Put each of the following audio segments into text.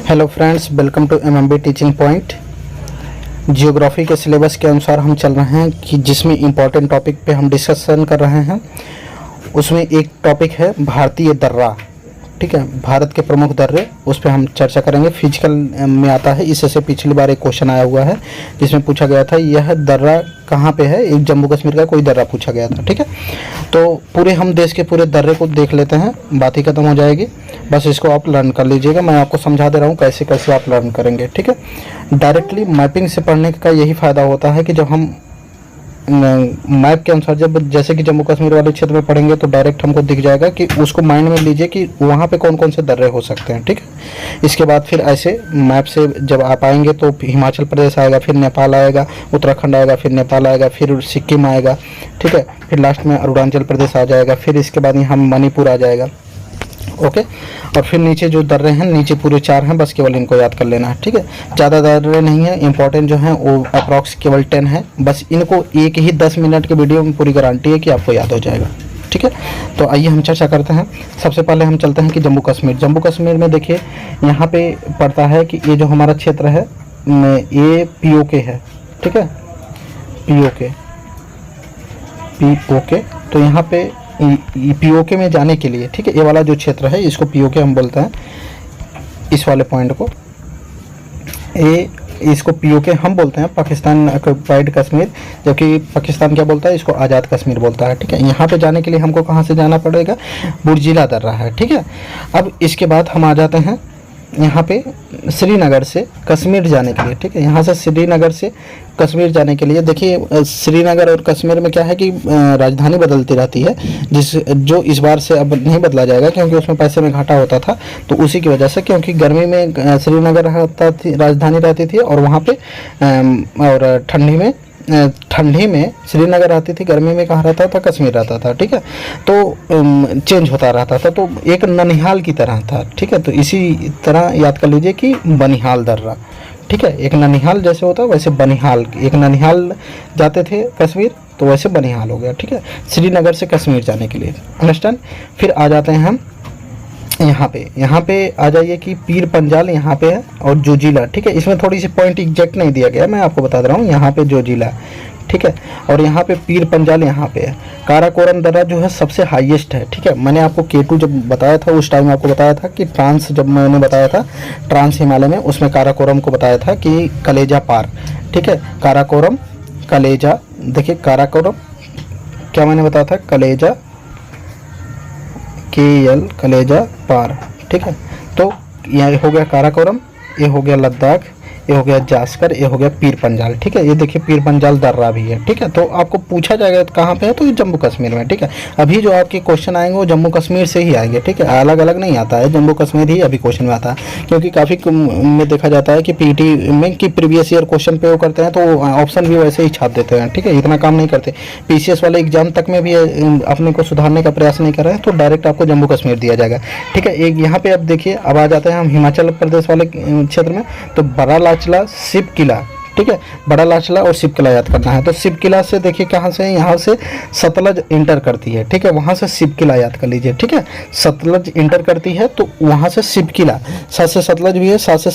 Hello friends, welcome to MMB teaching point. Geography के syllabus के अनुसार हम चल रहे हैं कि जिसमें इम्पोर्टेंट टॉपिक पे हम डिस्कशन कर रहे हैं। उसमें एक टॉपिक है भारतीय दर्रा। ठीक है, भारत के प्रमुख दर्रे, उस पर हम चर्चा करेंगे। फिजिकल में आता है, इससे पिछली बार एक क्वेश्चन आया हुआ है जिसमें पूछा गया था यह दर्रा कहाँ पे है। एक जम्मू कश्मीर का कोई दर्रा पूछा गया था। ठीक है, तो पूरे हम देश के पूरे दर्रे को देख लेते हैं, बात ही खत्म हो जाएगी। बस इसको आप लर्न कर लीजिएगा। मैं आपको समझा दे रहा हूँ कैसे कैसे आप लर्न करेंगे। ठीक है, डायरेक्टली मैपिंग से पढ़ने का यही फ़ायदा होता है कि जब हम मैप के अनुसार जब जैसे कि जम्मू कश्मीर वाले क्षेत्र में पढ़ेंगे तो डायरेक्ट हमको दिख जाएगा कि उसको माइंड में लीजिए कि वहाँ पे कौन कौन से दर्रे हो सकते हैं। ठीक है, इसके बाद फिर ऐसे मैप से जब आप आएंगे तो हिमाचल प्रदेश आएगा, फिर नेपाल आएगा, उत्तराखंड आएगा, फिर नेपाल आएगा, फिर सिक्किम आएगा। ठीक है, फिर लास्ट में अरुणाचल प्रदेश आ जाएगा, फिर इसके बाद यहाँ मणिपुर आ जाएगा। ओके, और फिर नीचे जो दर्रे हैं, नीचे पूरे 4 हैं, बस केवल इनको याद कर लेना है। ठीक है, ज़्यादा दर्रे नहीं है, इंपॉर्टेंट जो हैं वो अप्रॉक्स केवल 10 है। बस इनको एक ही 10 मिनट के वीडियो में पूरी गारंटी है कि आपको याद हो जाएगा। ठीक है, तो आइए हम चर्चा करते हैं। सबसे पहले हम चलते हैं कि जम्मू कश्मीर में देखिए यहाँ पे पड़ता है कि ये जो हमारा क्षेत्र है ये पीओके है। ठीक है, पीओके, तो यहाँ पे पीओके में जाने के लिए, ठीक है, ये वाला जो क्षेत्र है इसको पीओके हम बोलते हैं। इस वाले पॉइंट को इसको पीओके हम बोलते हैं, पाकिस्तान ऑक्युपाइड कश्मीर, जबकि पाकिस्तान क्या बोलता है, इसको आज़ाद कश्मीर बोलता है। ठीक है, यहाँ पे जाने के लिए हमको कहाँ से जाना पड़ेगा, बुर्जिला दर्रा है। ठीक है, अब इसके बाद हम आ जाते हैं यहाँ पे श्रीनगर से कश्मीर जाने के लिए। ठीक है, यहाँ से श्रीनगर से कश्मीर जाने के लिए देखिए, श्रीनगर और कश्मीर में क्या है कि राजधानी बदलती रहती है, जो इस बार से अब नहीं बदला जाएगा क्योंकि उसमें पैसे में घाटा होता था। तो उसी की वजह से, क्योंकि गर्मी में श्रीनगर रहता थी, राजधानी रहती थी, और वहाँ पे और ठंडी में श्रीनगर रहती थी, गर्मी में कहाँ रहता था, कश्मीर रहता था। ठीक है, तो चेंज होता रहता था, तो एक ननिहाल की तरह था। ठीक है, तो इसी तरह याद कर लीजिए कि बनिहाल दर्रा। ठीक है, एक ननिहाल जैसे होता है वैसे बनिहाल, एक ननिहाल जाते थे कश्मीर तो वैसे बनिहाल हो गया। ठीक है, श्रीनगर से कश्मीर जाने के लिए, अंडरस्टैंड। फिर आ जाते हैं हम यहाँ पे आ जाइए कि पीर पंजाल यहाँ पे है और जोजिला। ठीक है, इसमें थोड़ी सी पॉइंट एग्जैक्ट नहीं दिया गया, मैं आपको बता दे रहा हूँ। यहाँ पे जोजिला, ठीक है, और यहाँ पे पीर पंजाल यहाँ पे है। काराकोरम दर्रा जो है सबसे हाईएस्ट है। ठीक है, मैंने आपको K2 जब बताया था उस टाइम आपको बताया था कि ट्रांस, जब मैंने बताया था ट्रांस हिमालय में, उसमें काराकोरम को बताया था कि कलेजा पार। ठीक है, काराकोरम कलेजा, देखिए काराकोरम क्या मैंने बताया था, कलेजा, KL कलेजा पार। ठीक है, तो यह हो गया काराकोरम, ये हो गया लद्दाख, ये हो गया जास्कर, ये हो गया पीर पंजाल। ठीक है, ये देखिए पीर पंजाल दर्रा भी है। ठीक है, तो आपको पूछा जाएगा तो कहाँ पे है, तो ये जम्मू कश्मीर में। ठीक है, अभी जो आपके क्वेश्चन आएंगे वो जम्मू कश्मीर से ही आएंगे। ठीक है, अलग अलग नहीं आता है, जम्मू कश्मीर ही अभी क्वेश्चन में आता है, क्योंकि काफ़ी में देखा जाता है कि पीटी में कि प्रीवियस ईयर क्वेश्चन पे वो करते हैं तो ऑप्शन भी वैसे ही छाप देते हैं। ठीक है, इतना काम नहीं करते। PCS वाले एग्जाम तक में भी अपने को सुधारने का प्रयास नहीं कर रहे हैं, तो डायरेक्ट आपको जम्मू कश्मीर दिया जाएगा। ठीक है, एक यहाँ पे अब देखिए, अब आ जाते हैं हम हिमाचल प्रदेश वाले क्षेत्र में, तो बड़ा लाचला, शिव किला। ठीक है, बड़ा लाचला और शिव किला याद करना है। तो शिव किला से देखिए कहाँ से, यहाँ से सतलज इंटर करती है। ठीक है, वहाँ से शिव किला याद कर लीजिए। ठीक है, सतलज इंटर करती है तो वहाँ से शिव किला, साथ से सतलज भी है, साथ से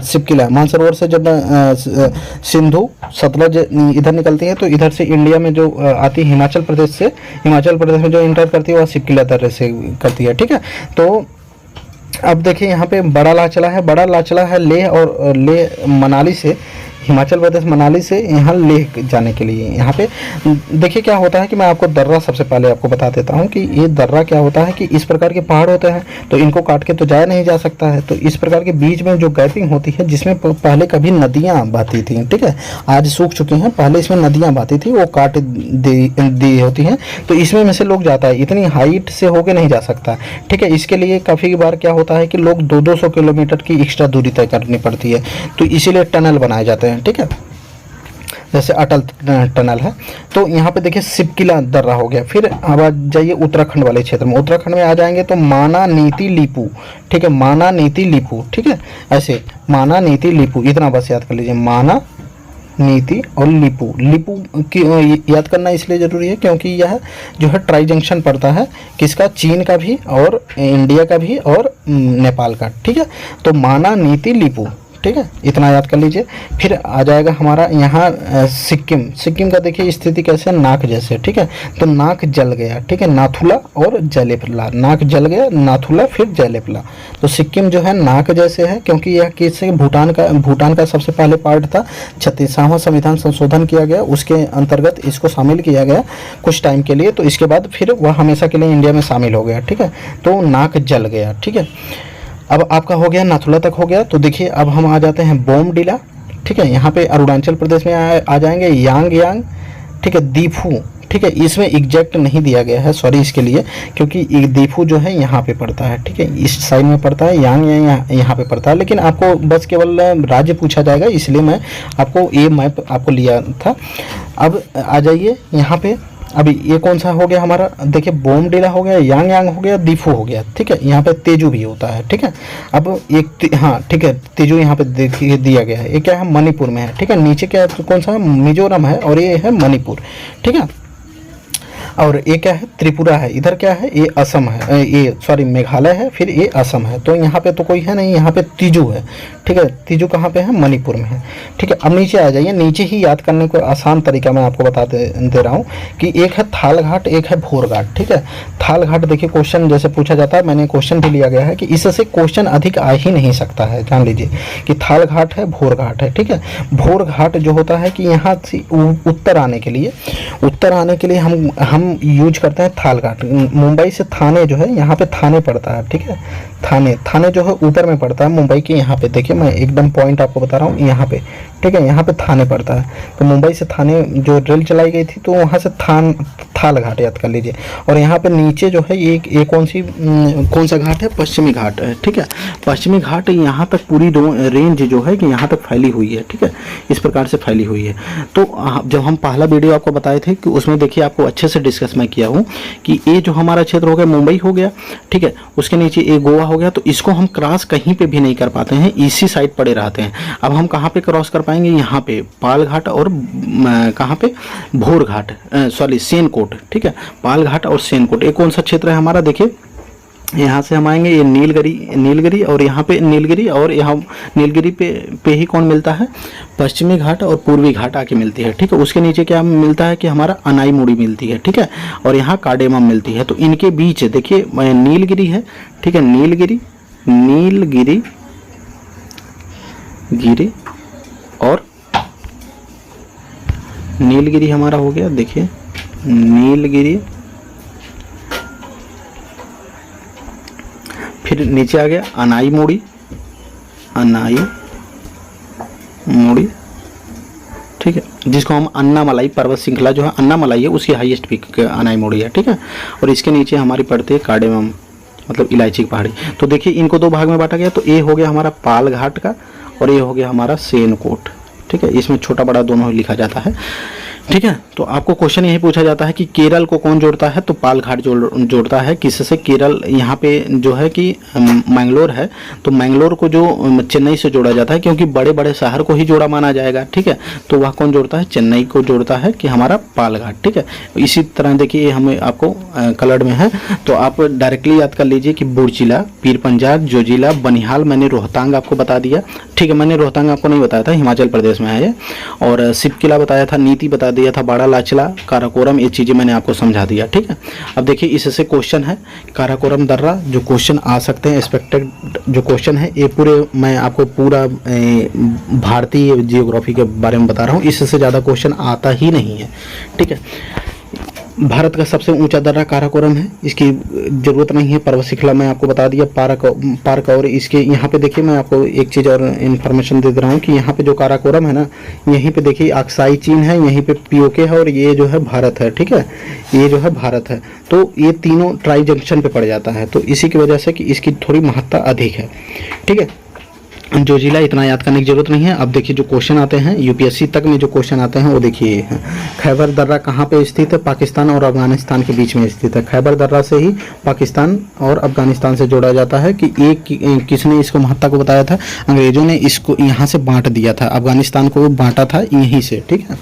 शिव किला। मानसरोवर से जब सिंधु सतलज इधर निकलती है तो इधर से इंडिया में जो आती है हिमाचल प्रदेश में जो इंटर करती है वह शिव किला दर्रे से करती है। ठीक है, तो अब देखिए यहाँ पे बड़ा लाचला है लेह और लेह मनाली से, हिमाचल प्रदेश मनाली से यहाँ लेह जाने के लिए। यहाँ पे देखिए क्या होता है कि मैं आपको दर्रा सबसे पहले आपको बता देता हूँ कि ये दर्रा क्या होता है कि इस प्रकार के पहाड़ होते हैं तो इनको काट के तो जाया नहीं जा सकता है। तो इस प्रकार के बीच में जो गैपिंग होती है, जिसमें पहले कभी नदियाँ बहती थी, ठीक है, आज सूख चुकी हैं, पहले इसमें नदियाँ बहती थी, वो काट दी होती हैं, तो इसमें में से लोग जाता है, इतनी हाइट से होके नहीं जा सकता। ठीक है, इसके लिए काफ़ी बार क्या होता है कि लोग 200 किलोमीटर की एक्स्ट्रा दूरी तय करनी पड़ती है, तो इसीलिए टनल बनाए जाते हैं। ठीक है, जैसे अटल टनल है। तो यहाँ पे देखिए शिव किला दर्रा हो गया। फिर अब आ जाइए उत्तराखंड वाले क्षेत्र में, उत्तराखंड में आ जाएंगे तो माना, नीति, लीपू। ठीक है, माना, नीति, लीपू। ठीक है, ऐसे माना, नीति, लीपू, इतना बस याद कर लीजिए, माना, नीति और लिपू। लिपू की याद करना इसलिए ज़रूरी है क्योंकि यह जो है ट्राई जंक्शन पड़ता है किसका, चीन का भी और इंडिया का भी और नेपाल का, ठीक है। तो माना, नीति, लिपू, ठीक है, इतना याद कर लीजिए। फिर आ जाएगा हमारा यहाँ सिक्किम। सिक्किम का देखिए स्थिति कैसे, नाक जैसे, ठीक है। तो नाक जल गया, ठीक है, नाथुला और जयलेपला, नाक जल गया, नाथुला, फिर जयलेपला। तो सिक्किम जो है नाक जैसे है क्योंकि यह किससे, भूटान का सबसे पहले पार्ट था। 36वां संविधान संशोधन किया गया, उसके अंतर्गत इसको शामिल किया गया कुछ टाइम के लिए। तो इसके बाद फिर वह हमेशा के लिए इंडिया में शामिल हो गया, ठीक है। तो नाक जल गया, ठीक है। अब आपका हो गया, नाथुला तक हो गया। तो देखिए अब हम आ जाते हैं बोमडिला, ठीक है। यहाँ पे अरुणाचल प्रदेश में आ जाएंगे यांग, ठीक है, दीफू, ठीक है। इसमें एग्जैक्ट नहीं दिया गया है, सॉरी इसके लिए, क्योंकि दीफू जो है यहाँ पे पड़ता है, ठीक है, इस साइड में पड़ता है। यांग यहाँ पे पड़ता है, लेकिन आपको बस केवल राज्य पूछा जाएगा, इसलिए मैं आपको ये मैप आपको लिया था। अब आ जाइए यहाँ पे, अभी ये कौन सा हो गया हमारा, देखिए बोमडिला हो गया, यांग हो गया, दीफू हो गया, ठीक है। यहाँ पे तेजू भी होता है, ठीक है। अब एक हाँ ठीक है, तेजू यहाँ पे देखिए दिया गया है। ये क्या है, मणिपुर में है, ठीक है। नीचे क्या कौन सा है, मिजोरम है, और ये है मणिपुर, ठीक है। और ये क्या है, त्रिपुरा है। इधर क्या है, ये असम है, ये सॉरी मेघालय है, फिर ये असम है। तो यहाँ पे तो कोई है नहीं, यहाँ पे तीजू है, ठीक है। तीजू कहाँ पे है, मणिपुर में है, ठीक है। अब नीचे आ जाइए, नीचे ही याद करने को आसान तरीका मैं आपको बता दे रहा हूँ कि एक है थाल घाट, एक है भोर घाट, ठीक है। थाल घाट देखिए क्वेश्चन जैसे पूछा जाता है, मैंने क्वेश्चन भी लिया गया है कि इससे क्वेश्चन अधिक आ ही नहीं सकता है, जान लीजिए कि थाल घाट है, भोर घाट है, ठीक है। भोर घाट जो होता है कि यहाँ से उत्तर आने के लिए हम यूज करते हैं थाल घाट। मुंबई से थाने जो है, यहाँ पे थाने पड़ता है, ठीक है। थाने जो है ऊपर में पड़ता है मुंबई के, यहाँ पे देखिए मैं एकदम पॉइंट आपको बता रहा हूँ, यहाँ पे, ठीक है, यहाँ पे थाने पड़ता है। तो मुंबई से थाने जो रेल चलाई गई थी, तो वहाँ से थाल घाट याद कर लीजिए। और यहाँ पे नीचे जो है ये कौन सा घाट है, पश्चिमी घाट है, ठीक है। पश्चिमी घाट यहाँ तक पूरी रेंज जो है कि यहाँ तक फैली हुई है, ठीक है, इस प्रकार से फैली हुई है। तो जब हम पहला वीडियो आपको बताए थे कि उसमें देखिए आपको अच्छे से डिस्कस मैं किया हूँ कि ये जो हमारा क्षेत्र हो गया, मुंबई हो गया, ठीक है, उसके नीचे ये गोवा हो गया। तो इसको हम क्रॉस कहीं पे भी नहीं कर पाते हैं, इसी साइड पड़े रहते हैं। अब हम कहाँ पे क्रॉस कर पाएंगे, यहाँ पे पाल घाट और कहाँ पे, भोर घाट, सॉरी सेनकोट, ठीक है। पाल घाट और सेनकोट, ये कौन सा क्षेत्र है हमारा, देखिए यहाँ से हम आएंगे, ये नीलगिरी और यहाँ पे नीलगिरी, और यहाँ नीलगिरी पे ही कौन मिलता है, पश्चिमी घाट और पूर्वी घाट आके मिलती है, ठीक है। उसके नीचे क्या मिलता है कि हमारा अनाईमुड़ी मिलती है, ठीक है, और यहाँ कार्डेमम मिलती है। तो इनके बीच देखिए नीलगिरी है, ठीक है, नीलगिरी और नीलगिरी हमारा हो गया, देखिए नीलगिरी, फिर नीचे आ गया अनाईमुड़ी, ठीक है, जिसको हम अन्नामलाई पर्वत श्रृंखला जो है अन्नामलाई है, उसकी हाईएस्ट पीक अनाईमुड़ी है, ठीक है। और इसके नीचे हमारी पड़ती है कार्डेमम, मतलब इलायची की पहाड़ी। तो देखिए इनको दो भाग में बांटा गया। तो ये हो गया हमारा पाल घाट का, और ये हो गया हमारा सेनकोट, ठीक है। इसमें छोटा बड़ा दोनों लिखा जाता है, ठीक है। तो आपको क्वेश्चन यही पूछा जाता है कि केरल को कौन जोड़ता है, तो पाल घाट जोड़ता है। किससे, केरल यहाँ पे जो है कि मैंगलोर है, तो मैंगलोर को जो चेन्नई से जोड़ा जाता है, क्योंकि बड़े बड़े शहर को ही जोड़ा माना जाएगा, ठीक है। तो वह कौन जोड़ता है, चेन्नई को जोड़ता है कि हमारा पाल घाट, ठीक है। इसी तरह देखिए हमें आपको कलर में है, तो आप डायरेक्टली याद कर लीजिए कि बुर्जिला, पीर पंजाल, जोजिला, बनिहाल, मैंने रोहतांग आपको बता दिया, ठीक है। मैंने रोहतांग आपको नहीं बताया था, हिमाचल प्रदेश में है ये। और शिवकिला बताया था, नीति बता दिया था, बाड़ा लाचला, काराकोरम, ये चीज़ें मैंने आपको समझा दिया, ठीक है। अब देखिए इससे क्वेश्चन है काराकोरम दर्रा, जो क्वेश्चन आ सकते हैं एक्सपेक्टेड जो क्वेश्चन है, ये पूरे मैं आपको पूरा भारतीय जियोग्राफी के बारे में बता रहा हूँ, इससे ज़्यादा क्वेश्चन आता ही नहीं है, ठीक है। भारत का सबसे ऊंचा दर्रा काराकोरम है, इसकी ज़रूरत नहीं है, पर्वत श्रृंखला मैं आपको बता दिया, पार्क। और इसके यहाँ पे देखिए मैं आपको एक चीज़ और इन्फॉर्मेशन दे रहा हूँ कि यहाँ पे जो काराकोरम है ना, यहीं पे देखिए अक्साई चीन है, यहीं पे पीओके है, और ये जो है भारत है, ठीक है, ये जो है भारत है। तो ये तीनों ट्राई जंक्शन पे पड़ जाता है, तो इसी की वजह से कि इसकी थोड़ी महत्ता अधिक है, ठीक है। जोजिला इतना याद करने की जरूरत नहीं है। अब देखिए जो क्वेश्चन आते हैं यूपीएससी तक में, जो क्वेश्चन आते हैं वो देखिए ये है। खैबर दर्रा कहाँ पे स्थित है? पाकिस्तान और अफगानिस्तान के बीच में स्थित है। खैबर दर्रा से ही पाकिस्तान और अफगानिस्तान से जोड़ा जाता है। कि एक किसने इसको महत्ता को बताया था? अंग्रेजों ने इसको यहाँ से बांट दिया था, अफगानिस्तान को बांटा था यहीं से, ठीक है।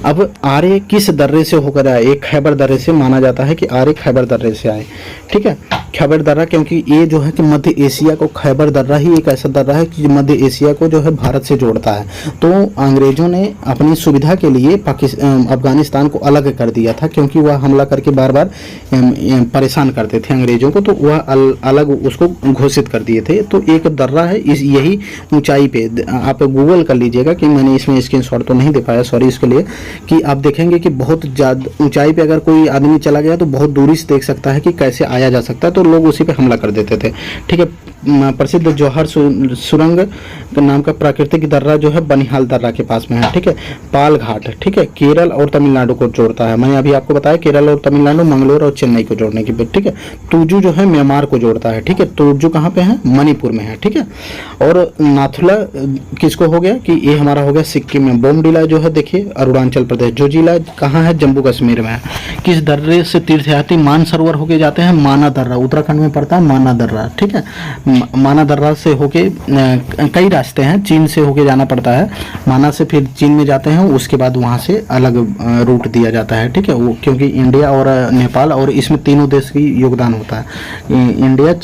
अब आर्य किस दर्रे से होकर आए? एक खैबर दर्रे से माना जाता है कि आर्य खैबर दर्रे से आए, ठीक है। खैबर दर्रा क्योंकि ये जो है कि मध्य एशिया को, खैबर दर्रा ही एक ऐसा दर्रा है कि मध्य एशिया को जो है भारत से जोड़ता है। तो अंग्रेजों ने अपनी सुविधा के लिए अफगानिस्तान को अलग कर दिया था, क्योंकि वह हमला करके बार बार परेशान करते थे अंग्रेजों को, तो वह अलग उसको घोषित कर दिए थे। तो एक दर्रा है इस यही ऊंचाई पे, आप गूगल कर लीजिएगा कि मैंने इसमें स्क्रीनशॉट तो नहीं दे पाया, सॉरी इसके लिए, कि आप देखेंगे कि बहुत ज़्यादा ऊंचाई पे अगर कोई आदमी चला गया तो बहुत दूरी से देख सकता है कि कैसे आया जा सकता है, तो लोग उसी पे हमला कर देते थे, ठीक है। प्रसिद्ध जौहर सुरंग नाम का प्राकृतिक दर्रा जो है बनिहाल दर्रा के पास में है, ठीक है। पाल घाट, ठीक है, केरल और तमिलनाडु को जोड़ता है। मैंने अभी आपको बताया केरल और तमिलनाडु, मंगलोर और चेन्नई को जोड़ने की, ठीक है। तुजू जो है म्यांमार को जोड़ता है, ठीक है। तुजू कहाँ पे है? मणिपुर में है, ठीक है। और नाथुला किसको हो गया? कि ये हमारा हो गया सिक्किम में। बोमडिला जो है देखिए अरुणाचल प्रदेश। जोजिला कहाँ है? जम्मू कश्मीर में है। किस दर्रे से तीर्थयात्री मानसरोवर होके जाते हैं? माना दर्रा, उत्तराखंड में पड़ता है माना दर्रा, ठीक है। माना दर्रा से होके कई रास्ते हैं, चीन से होके जाना पड़ता है, माना से फिर चीन में जाते हैं, उसके बाद वहाँ से अलग रूट दिया जाता है, ठीक है। वो क्योंकि इंडिया और नेपाल, और इसमें तीनों देश की योगदान होता है, इंडिया,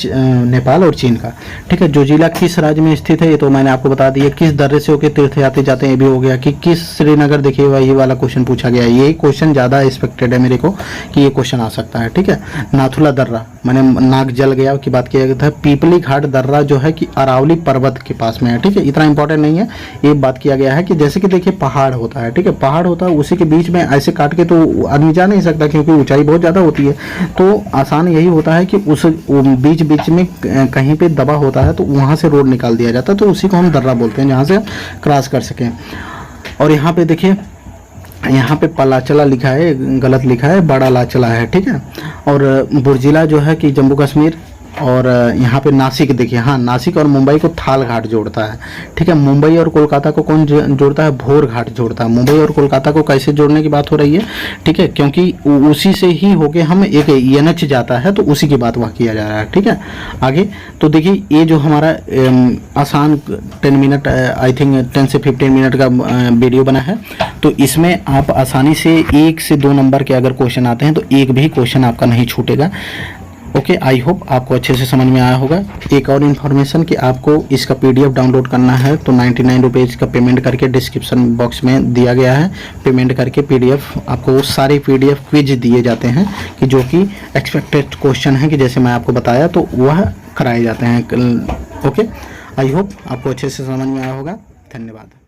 नेपाल और चीन का, ठीक है। जोजिला किस राज्य में स्थित है? ये तो मैंने आपको बता दिया। किस दर्रे से होके तीर्थयात्री जाते हैं? ये भी हो गया। कि किस श्रीनगर, देखिए ये वाला क्वेश्चन पूछा गया है, ये क्वेश्चन ज़्यादा एक्सपेक्टेड है मेरे को कि ये क्वेश्चन आ सकता है, ठीक है। नाथुला दर्रा, मैंने नाक जल गया की बात किया गया था। पीपली घाट दर्रा जो है कि अरावली पर्वत के पास में है, ठीक है। इतना इंपॉर्टेंट नहीं है, ये बात किया गया है कि जैसे कि देखिए पहाड़ होता है, ठीक है, पहाड़ होता है, उसी के बीच में ऐसे काट के तो आदमी जा नहीं सकता क्योंकि ऊंचाई बहुत ज़्यादा होती है। तो आसान यही होता है कि उस बीच बीच में कहीं पे दबा होता है तो वहाँ से रोड निकाल दिया जाता है, तो उसी को हम दर्रा बोलते हैं, जहाँ से क्रॉस कर सकें। और यहाँ पे देखिए, यहाँ पे पलाचला लिखा है, गलत लिखा है, बड़ा लाचला है, ठीक है। और बुर्जिला जो है कि जम्मू कश्मीर, और यहाँ पे नासिक देखिए, हाँ नासिक और मुंबई को थाल घाट जोड़ता है, ठीक है। मुंबई और कोलकाता को कौन जोड़ता है? भोर घाट जोड़ता है। मुंबई और कोलकाता को कैसे जोड़ने की बात हो रही है, ठीक है, क्योंकि उसी से ही होके हम एक एनएच जाता है, तो उसी की बात वहाँ किया जा रहा है, ठीक है। आगे तो देखिए ये जो हमारा आसान 10 मिनट, आई थिंक 10 से 15 मिनट का वीडियो बना है, तो इसमें आप आसानी से 1 से 2 नंबर के अगर क्वेश्चन आते हैं तो एक भी क्वेश्चन आपका नहीं छूटेगा। ओके, आई होप आपको अच्छे से समझ में आया होगा। एक और इन्फॉर्मेशन कि आपको इसका PDF डाउनलोड करना है तो 99 रुपीज़ का पेमेंट करके डिस्क्रिप्शन बॉक्स में दिया गया है। पेमेंट करके PDF आपको वो सारे PDF क्विज दिए जाते हैं कि जो कि एक्सपेक्टेड क्वेश्चन है कि जैसे मैं आपको बताया तो वह कराए जाते हैं। ओके, आई होप आपको अच्छे से समझ में आया होगा। धन्यवाद।